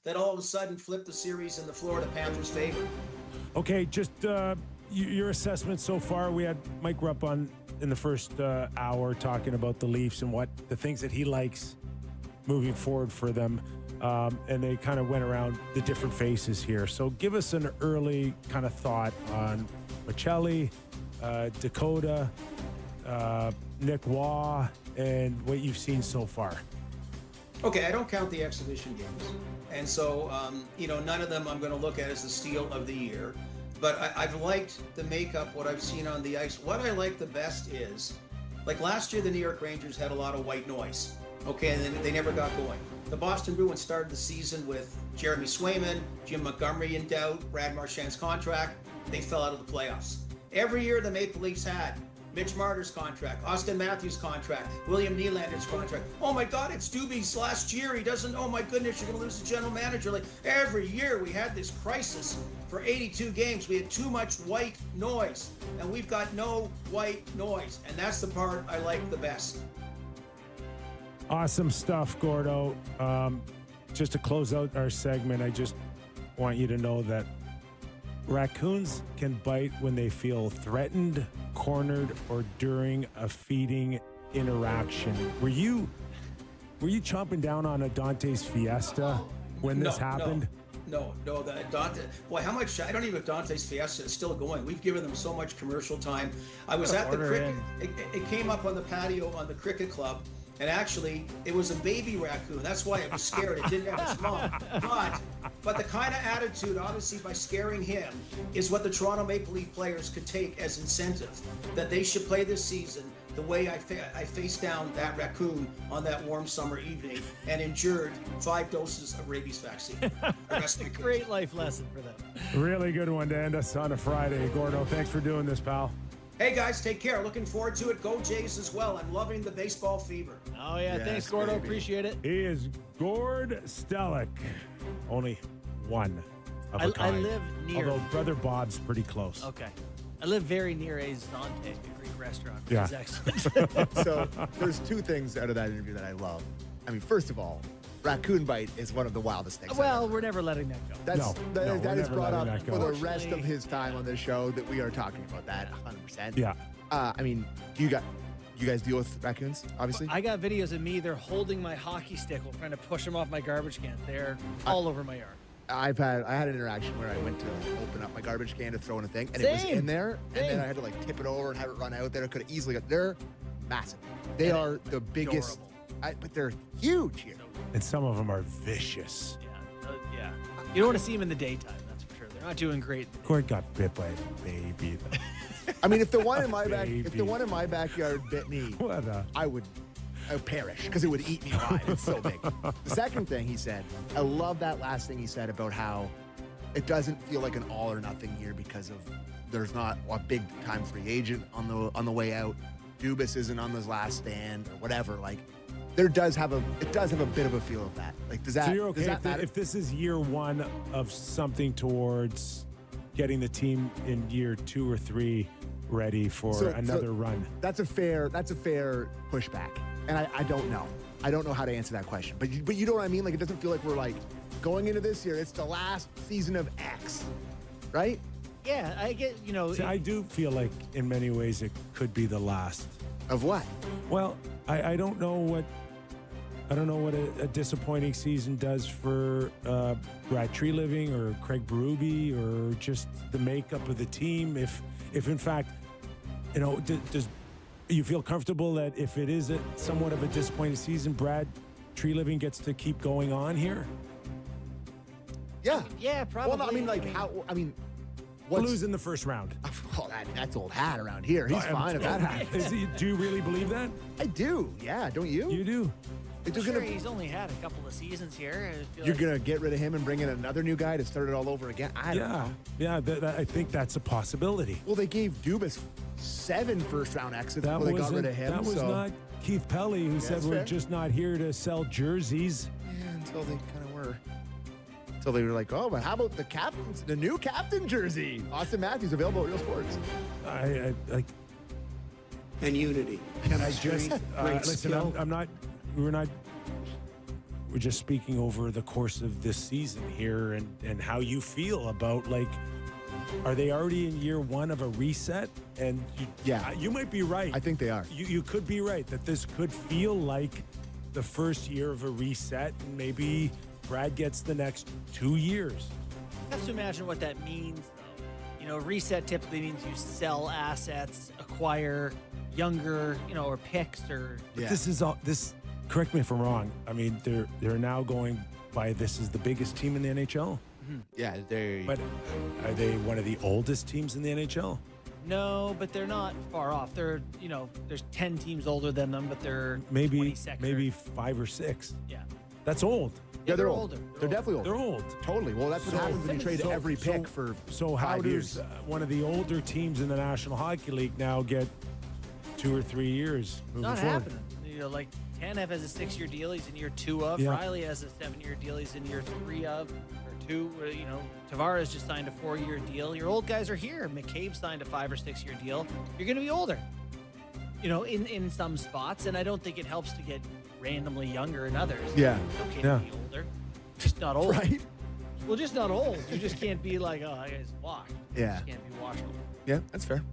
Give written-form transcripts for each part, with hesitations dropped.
that all of a sudden flipped the series in the Florida Panthers' favor. Okay, just your assessment so far. We had Mike Rupp on in the first hour talking about the Leafs and what the things that he likes moving forward for them. And they kind of went around the different faces here. So give us an early kind of thought on Michelli, Dakota, Nick Waugh, and what you've seen so far. Okay, I don't count the exhibition games. And so, none of them I'm going to look at as the steal of the year. But I've liked the makeup, what I've seen on the ice. What I like the best is, like last year, the New York Rangers had a lot of white noise. Okay, and then they never got going. The Boston Bruins started the season with Jeremy Swayman, Jim Montgomery in doubt, Brad Marchand's contract. They fell out of the playoffs. Every year the Maple Leafs had Mitch Marner's contract, Austin Matthews' contract, William Nylander's contract. Oh my God, it's Doobie's last year. He doesn't, oh my goodness, you're going to lose the general manager. Like every year we had this crisis for 82 games. We had too much white noise, and we've got no white noise. And that's the part I like the best. Awesome stuff, Gordo. Just to close out our segment, I just want you to know that raccoons can bite when they feel threatened, cornered, or during a feeding interaction. Were you chomping down on a Dante's Fiesta when this happened? No, the Dante. Boy, how much? I don't even know if Dante's Fiesta is still going. We've given them so much commercial time. I was at the cricket. It came up on the patio on the cricket club. And actually, it was a baby raccoon. That's why it was scared. It didn't have its mom. But the kind of attitude, obviously, by scaring him, is what the Toronto Maple Leaf players could take as incentive. That they should play this season the way I faced down that raccoon on that warm summer evening and endured 5 doses of rabies vaccine. That's a great life lesson for them. Really good one to end us on a Friday. Gordo, thanks for doing this, pal. Hey guys, take care. Looking forward to it. Go Jays as well. I'm loving the baseball fever. Oh yeah, yes, thanks Gordo. Baby. Appreciate it. He is Gord Stellick. Only one of a kind. I live near. Although Brother Bob's pretty close. Okay. I live very near a Zante, a Greek restaurant. Yeah. It's excellent. So there's 2 things out of that interview that I love. I mean, first of all, raccoon bite is one of the wildest things. Well, we're never letting that go. That is brought up for the rest of his time on this show that we are talking about that 100%. Yeah. I mean, you guys deal with raccoons, obviously? I got videos of me. They're holding my hockey stick while trying to push them off my garbage can. They're all over my yard. I had an interaction where I went to open up my garbage can to throw in a thing, and it was in there, and then I had to like tip it over and have it run out there. I could have easily got. They're massive. They are the biggest, but they're huge here. And some of them are vicious. Yeah. You don't want to see them in the daytime, that's for sure. They're not doing great. Gord got bit by a baby, though. I mean, if the one in my backyard bit me, I would perish because it would eat me alive. It's so big. The second thing he said, I love that last thing he said about how it doesn't feel like an all or nothing year because of there's not a big time free agent on the way out. Dubas isn't on his last stand or whatever. Like, it does have a bit of a feel of that. Like, does that? So you're okay if this is year 1 of something towards getting the team in year 2 or 3 ready for another run? That's a fair pushback, and I don't know. I don't know how to answer that question. But you know what I mean? Like, it doesn't feel like we're like going into this year. It's the last season of X, right? Yeah, I get. See, I do feel like in many ways it could be the last. Of what? Well, I don't know what a disappointing season does for Brad Treliving or Craig Berube or just the makeup of the team. If in fact, does you feel comfortable that if it is somewhat of a disappointing season, Brad Treliving gets to keep going on here? Yeah. Yeah, probably. Well, no, I mean, like how? I mean. Lose in the first round. Well, that's old hat around here. He's fine if that happens. Do you really believe that? I do. Yeah, don't you? You do. He's only had a couple of seasons here. You're going to get rid of him and bring in another new guy to start it all over again? I don't know. Yeah, I think that's a possibility. Well, they gave Dubas 7 first-round exits before they got rid of him. That was not Keith Pelly, who said we're just not here to sell jerseys. Yeah, until they kind of were. So they were like, oh, but how about the new captain jersey? Austin Matthews, available at Real Sports. I like. And unity. And I just listen. We're we're just speaking over the course of this season here and how you feel about, like, are they already in year one of a reset? And you might be right. I think they are. You could be right that this could feel like the first year of a reset, and maybe Brad gets the next 2 years. I have to imagine what that means, though. You know, reset typically means you sell assets, acquire younger, or picks or. But this is all this. Correct me if I'm wrong. I mean, they're now going by this is the biggest team in the NHL. Mm-hmm. Yeah, they. But are they one of the oldest teams in the NHL? No, but they're not far off. They're, there's 10 teams older than them, but they're maybe 22nd. Maybe 5 or 6. Yeah. That's old. Yeah, they're older. They're definitely older. They're old. Totally. Well, that's what happens when you trade every pick for So how 5 does years. One of the older teams in the National Hockey League now get 2 or 3 years moving Not forward? happening. Like Tanev has a 6-year deal. He's in year 2 of. Yeah. Riley has a 7-year deal. He's in year 3 of. Or 2. Tavares just signed a 4-year deal. Your old guys are here. McCabe signed a 5 or 6-year deal. You're going to be older. In some spots, and I don't think it helps to get randomly younger in others. Yeah. It's okay Yeah. to be older. Just not old. Right? Well, just not old. You just can't be like, oh, I guys washed. You Yeah. just can't be washable. Yeah, that's fair.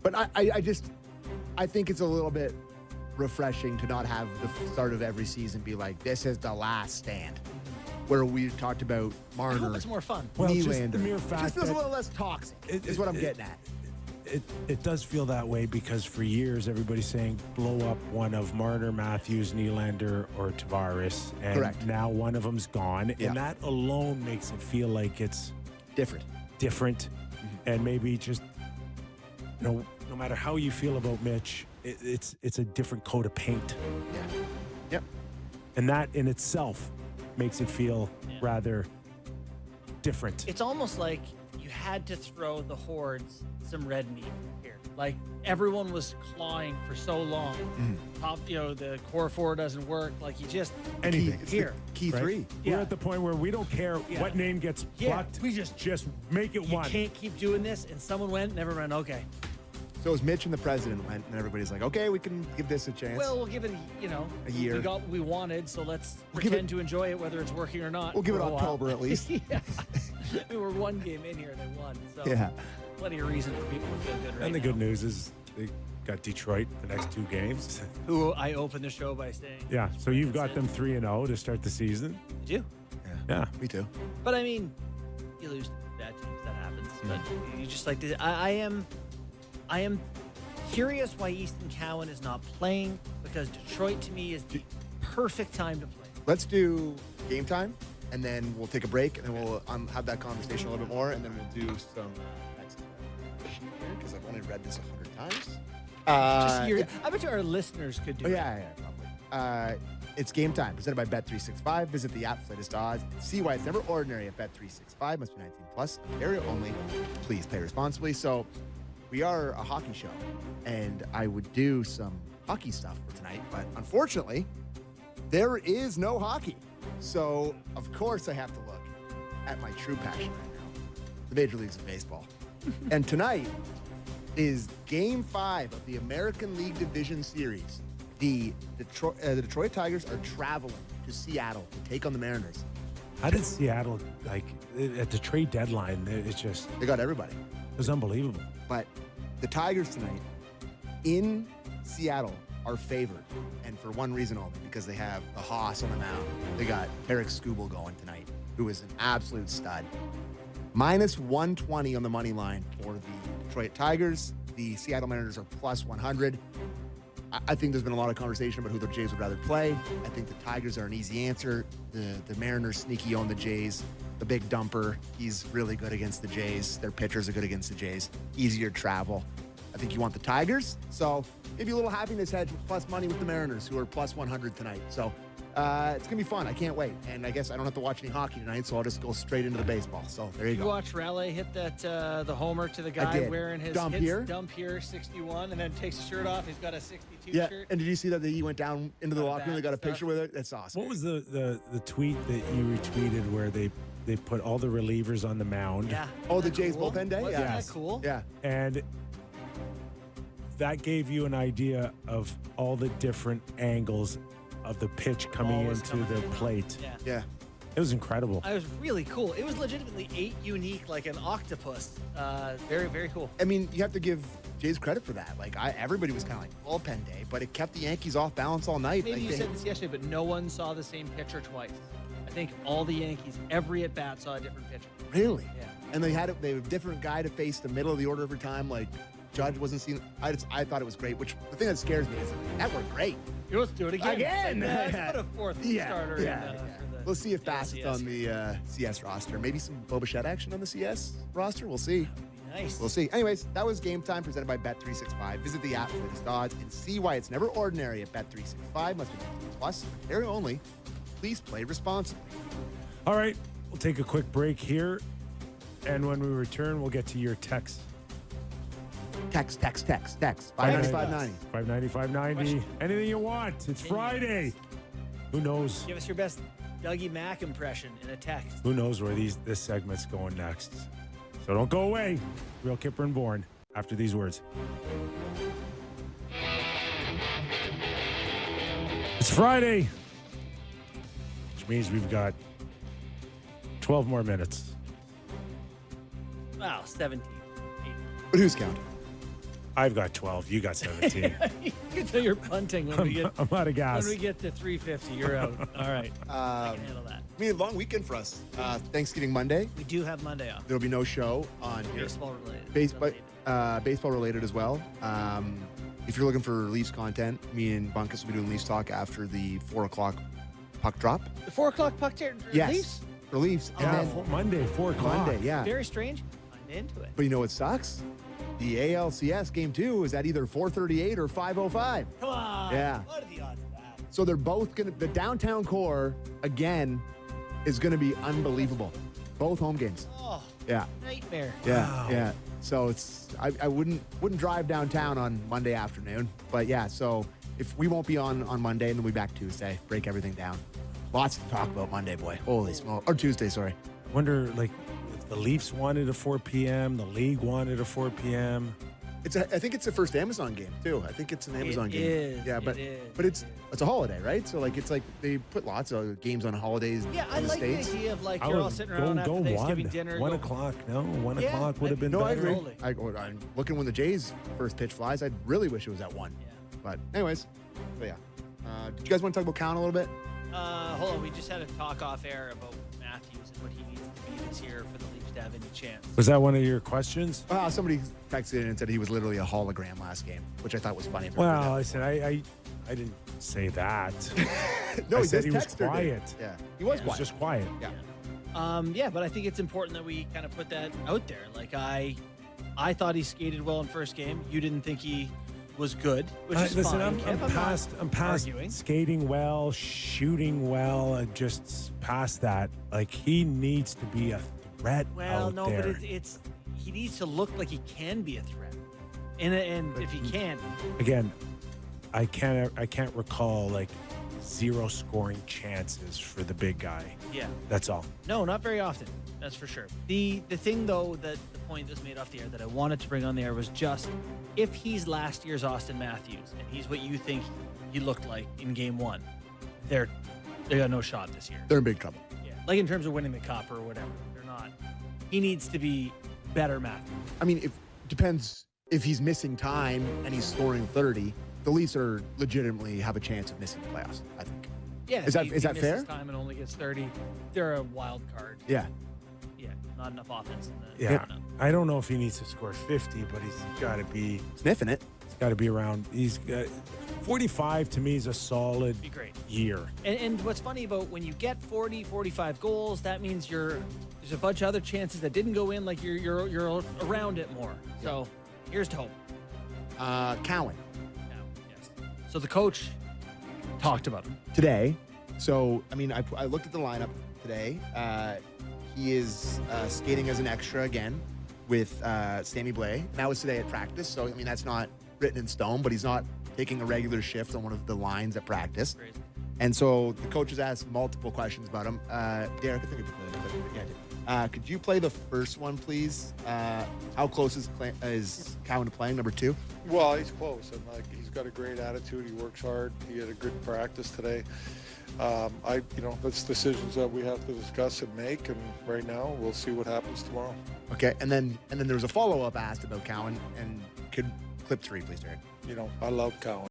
But I think it's a little bit refreshing to not have the start of every season be like, this is the last stand. Where we talked about I hope Marner, it's more fun. Well, just Nylander. the mere It fact just feels a that- little less toxic, is what I'm getting at. It does feel that way because for years everybody's saying blow up one of Marner, Matthews, Nylander, or Tavares, and Correct. now one of them's gone, Yeah. and that alone makes it feel like it's Different. different, and maybe just no matter how you feel about Mitch, it's a different coat of paint, Yeah. Yep. and that in itself makes it feel Yeah. rather different. It's almost like you had to throw the Hordes some red meat here. Like everyone was clawing for so long. Top, the core 4 doesn't work. Like you just Anything. It's here. the key Right? three. We're Yeah. at the point where we don't care Yeah. what name gets Yeah, plucked. we just make it You one. can't keep doing this. And someone went, never mind. Okay. So it was Mitch and the president went, and everybody's like, okay, we can give this a chance. Well, we'll give it, A year. We got what we wanted, so let's We'll give pretend it- to enjoy it, whether it's working or not. We'll give it for a while. October at least. Yeah. We were one game in here and they won. So Yeah. plenty of reason for people to feel good right And the now. good news is they got Detroit the next 2 games. Who I opened the show by saying. Yeah, so you've got That's them 3-0 to start the season. Did you? Yeah. Me too. But I mean, you lose to bad teams, that happens. But you just like to. I am curious why Easton Cowan is not playing, because Detroit to me is the perfect time to play. Let's do game time, and then we'll take a break, and then we'll have that conversation a little bit more, and then we'll do some next because I've only read this 100 times. Just Yeah. I bet you our listeners could do Oh, it. yeah, probably. It's game time, presented by Bet365. Visit the app for latest odds. See why it's never ordinary at Bet365. Must be 19 plus. Ontario only. Please play responsibly. So, we are a hockey show, and I would do some hockey stuff for tonight, but unfortunately, there is no hockey. So, of course, I have to look at my true passion right now, the Major Leagues of Baseball. And tonight is Game 5 of the American League Division Series. The Detroit Tigers are traveling to Seattle to take on the Mariners. How did Seattle, at the trade deadline, it They got everybody. was unbelievable. But the Tigers tonight in Seattle are favored, and for one reason only, because they have the Haas on the mound. They got Eric Skubal going tonight, who is an absolute stud. Minus 120 on the money line for the Detroit Tigers. The Seattle Mariners are plus 100. I think there's been a lot of conversation about who the Jays would rather play. I think the Tigers are an easy answer. The Mariners sneaky own the Jays. The big dumper, he's really good against the Jays. Their pitchers are good against the Jays. Easier travel. I think you want the Tigers. So maybe a little happiness hedge with plus money with the Mariners, who are plus 100 tonight. So it's going to be fun. I can't wait. And I guess I don't have to watch any hockey tonight, so I'll just go straight into the baseball. So there you You go. watch Raleigh hit that the homer to the guy did. wearing his Dump hits, here. dump here 61, and then takes his shirt off. He's got a 62 Yeah, shirt. and did you see that he went down into the Got a locker room? bat They got a and stuff. picture with it. That's awesome. What was the tweet that you retweeted where they put all the relievers on the mound? Yeah. Oh, the Isn't that Jays cool? bullpen day? Wasn't Yeah. that cool? Yeah. And that gave you an idea of all the different angles of the pitch coming Ball was into coming the in. plate. Yeah. Yeah. It was incredible. It was really cool. It was legitimately 8 unique, like an octopus. Very, very cool. I mean, you have to give Jays credit for that. Like, everybody was kind of like bullpen day, but it kept the Yankees off balance all night. Maybe Like, you said this yesterday, but no one saw the same pitcher twice. I think all the Yankees, every at bat, saw a different pitcher. Really? Yeah. And they had a different guy to face the middle of the order every time. Like, Judge wasn't seen. I thought it was great, which the thing that scares me is that worked great. You know, let's do it again. Again! Let's put a fourth starter in. Yeah. For the We'll see if Bassett's LCS. on the CS roster. Maybe some Bo Bichette action on the CS roster. We'll see. Nice. We'll see. Anyways, that was Game Time presented by Bet365. Visit the app for latest odds and see why it's never ordinary at Bet365. Must be 18 plus. Area only. Please play responsibly. All right, we'll take a quick break here. And when we return, we'll get to your text. Text. 59590. 590. Anything you want. It's Friday. Who knows? Give us your best Dougie Mack impression in a text. Who knows where this segment's going next? So don't go away. Real Kipper and Bourne after these words. It's Friday, which means we've got 12 more minutes. Wow, 17. But who's counting? I've got 12. You got 17. You can tell you're punting when we get I'm out of gas. when we get to 350. You're out. All right. I can handle that. I mean, long weekend for us. Thanksgiving Monday. We do have Monday off. There'll be no show on here. Baseball related. Baseball related as well. If you're looking for Leafs content, me and Bunkus will be doing Leafs talk after the 4 o'clock puck drop. The 4 o'clock puck tier. Yes. Leafs? For Leafs. Yeah, And then Monday, 4 o'clock. Monday, yeah. Very strange. I'm into it. But you know what sucks? The ALCS game 2 is at either 4:38 or 5:05. Come on. Yeah. What are the odds of that? So they're both going to, the downtown core, again, is going to be unbelievable. Both home games. Oh, Yeah. nightmare. Yeah. Wow. Yeah. So it's, I wouldn't drive downtown on Monday afternoon. But yeah, so if we won't be on Monday, and then we'll be back Tuesday, break everything down. Lots to talk about Monday, boy. Holy smoke. Or Tuesday, sorry. Wonder, like, if the Leafs wanted a 4 p.m., the league wanted a 4 p.m. I think it's the first Amazon game too. I think it's an Amazon game. is, Yeah, it but is, but it's a holiday, right? So like it's like they put lots of games on holidays. Yeah, I in the like States. the idea of like I you're all would sitting around after Thanksgiving dinner. 1 go- o'clock. No, 1 Yeah, o'clock would have been No, I better. agree. Totally. I'm looking when the Jays first pitch flies. I really wish it was at 1. Yeah. But anyways, but yeah. Did you guys want to talk about Count a little bit? Hold on, we just had a talk off air about Matthews and what he needs to be this year for the Leafs to have any chance. Was that one of your questions? Somebody texted in and said he was literally a hologram last game, which I thought was funny. Well, I said I didn't say that. no, I he said just he was texted her, did. quiet. Yeah, he was It was quiet. just quiet. Yeah. Yeah, but I think it's important that we kind of put that out there. Like I thought he skated well in first game. You didn't think he was good, which is Listen, fine. I'm Kev. past arguing. skating well, shooting well, and just past that. Like, he needs to be a threat Well, out no, there. but it's he needs to look like he can be a threat, and if he can't, Again, I can't recall like 0 scoring chances for the big guy. yeah, That's all. no, not very often. That's for sure. The thing though that the point that's made off the air that I wanted to bring on the air was just if he's last year's Austin Matthews and he's what you think he looked like in Game 1, they got no shot this year. They're in big trouble. Yeah, like in terms of winning the cup or whatever, they're not. He needs to be better Matthews. I mean, if depends if he's missing time and he's scoring 30. The Leafs are legitimately have a chance of missing the playoffs. I think. Yeah, Is that- if is he that misses fair? Time and only gets 30. They're a wild card. Yeah. Yeah, not enough offense in the Yeah. lineup. I don't know if he needs to score 50, but he's got to be Sniffing it. around. He's got 45 to me is a solid Be great. year. And what's funny about when you get 40, 45 goals, that means there's a bunch of other chances that didn't go in. Like you're around it more. So here's to hope. Cowan Yeah, yes. So the coach talked about him. today. So I mean, I looked at the lineup today. He is skating as an extra again with Sammy Blais. That was today at practice. So I mean, that's not written in stone, but he's not taking a regular shift on one of the lines at practice. Crazy. And so the coach has asked multiple questions about him. Derek, I think I did. Yeah, I did. Could you play the first one, please? How close is Cowan to playing number 2? Well, he's close, and he's got a great attitude. He works hard. He had a good practice today. That's decisions that we have to discuss and make. And right now, we'll see what happens tomorrow. Okay, and then there was a follow-up asked about Cowan, and could clip 3, please, Derek. I love Cowan.